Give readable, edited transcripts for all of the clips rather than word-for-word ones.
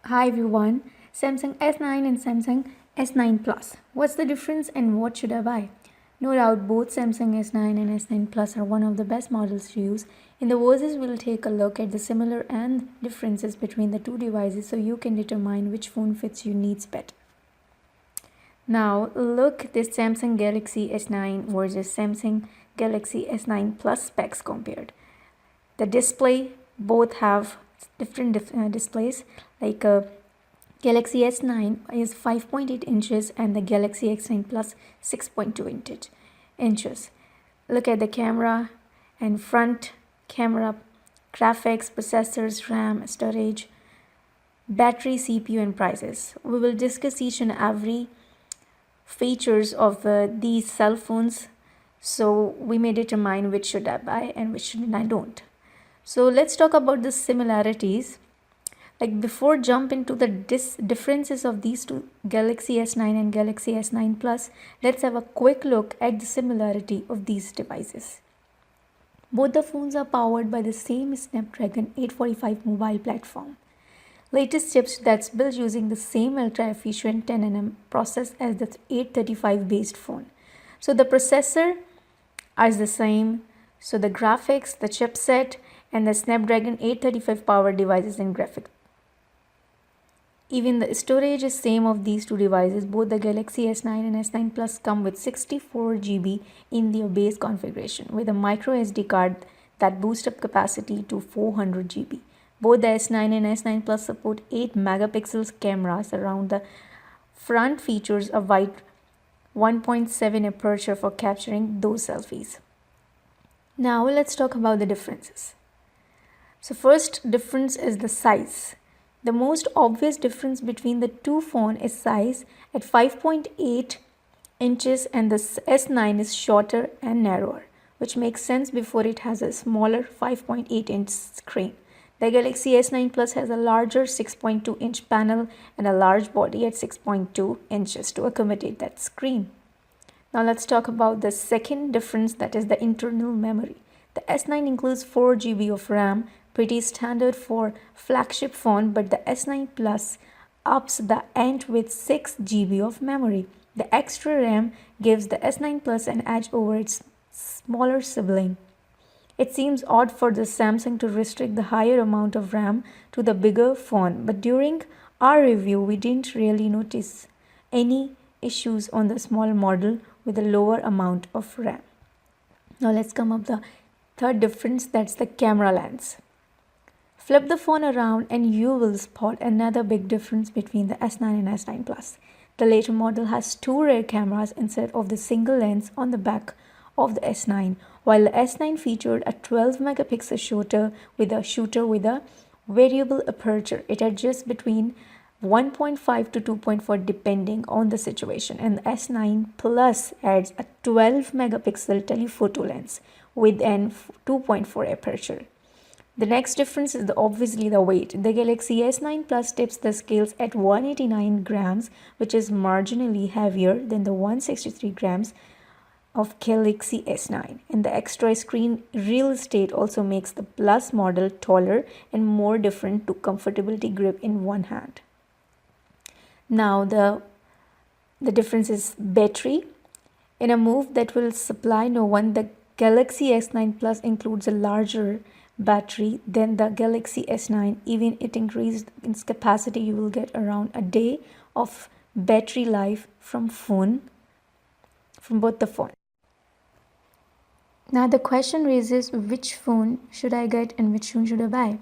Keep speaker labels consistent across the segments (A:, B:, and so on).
A: Hi everyone, Samsung S9 and Samsung S9 Plus. What's the difference and what should I buy? No doubt both Samsung S9 and S9 Plus are one of the best models to use. In the verses, we'll take a look at the similar and differences between the two devices so you can determine which phone fits your needs better. Now look this Samsung Galaxy S9 versus Samsung Galaxy S9 Plus specs compared. The display, both have different displays, like Galaxy S9 is 5.8 inches and the Galaxy S9 Plus 6.2 inches. Look at the camera and front camera, graphics, processors, RAM, storage, battery, CPU and prices. We will discuss each and every features of these cell phones so we may determine which should I buy and which should I don't. So let's talk about the similarities. Like before jump into the differences of these two Galaxy S9 and Galaxy S9 Plus, let's have a quick look at the similarity of these devices. Both the phones are powered by the same Snapdragon 845 mobile platform. Latest chips that's built using the same ultra-efficient 10nm process as the 835 based phone. So the processor is the same. So the graphics, the chipset, and the Snapdragon 835 powered devices and graphics. Even the storage is same of these two devices. Both the Galaxy S9 and S9 Plus come with 64 GB in their base configuration with a micro SD card that boosts up capacity to 400 GB. Both the S9 and S9 Plus support 8 megapixels cameras around the front, features a wide 1.7 aperture for capturing those selfies. Now let's talk about the differences. So first difference is the size. The most obvious difference between the two phones is size at 5.8 inches and the S9 is shorter and narrower, which makes sense before it has a smaller 5.8 inch screen. The Galaxy S9 Plus has a larger 6.2 inch panel and a large body at 6.2 inches to accommodate that screen. Now let's talk about the second difference, that is the internal memory. The S9 includes 4 GB of RAM, pretty standard for flagship phone, but the S9 Plus ups the ante with 6 GB of memory. The extra RAM gives the S9 Plus an edge over its smaller sibling. It seems odd for the Samsung to restrict the higher amount of RAM to the bigger phone, but during our review we didn't really notice any issues on the small model with a lower amount of RAM. Now let's come up the third difference, that's the camera lens. Flip the phone around and you will spot another big difference between the S9 and S9 Plus. The later model has two rear cameras instead of the single lens on the back of the S9, while the S9 featured a 12 megapixel shooter with a variable aperture. It adjusts between 1.5 to 2.4 depending on the situation, and the S9 Plus adds a 12 megapixel telephoto lens with an 2.4 aperture. The next difference is obviously the weight. The Galaxy S9 Plus tips the scales at 189 grams, which is marginally heavier than the 163 grams of Galaxy S9. And the extra screen real estate also makes the Plus model taller and more different to comfortability grip in one hand. Now the difference is battery. In a move that will supply no one, the Galaxy S9 Plus includes a larger battery than the Galaxy S9. Even it increased its capacity, you will get around a day of battery life from both the phone. Now the question raises, which phone should I get and which phone should I buy?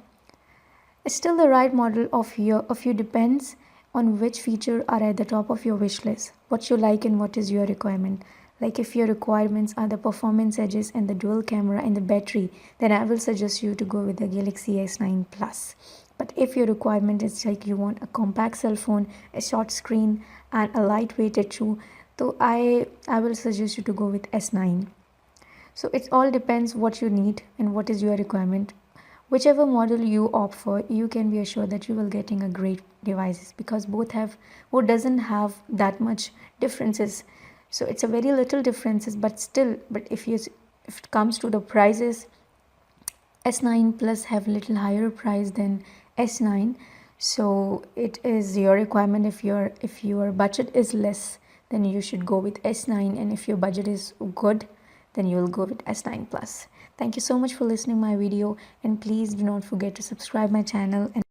A: It's still the right model of you depends on which feature are at the top of your wish list, what you like and what is your requirement. Like if your requirements are the performance edges and the dual camera and the battery, then I will suggest you to go with the Galaxy S9 Plus. But if your requirement is like you want a compact cell phone, a short screen and a lightweight too, so I will suggest you to go with S9. So it all depends what you need and what is your requirement. Whichever model you opt for, you can be assured that you will getting a great devices, because both doesn't have that much differences. So it's a very little differences, but if it comes to the prices, S9 Plus have little higher price than S9. So it is your requirement. If your budget is less, then you should go with S9, and if your budget is good, then you'll go with S9 Plus. Thank you so much for listening my video, and please do not forget to subscribe my channel and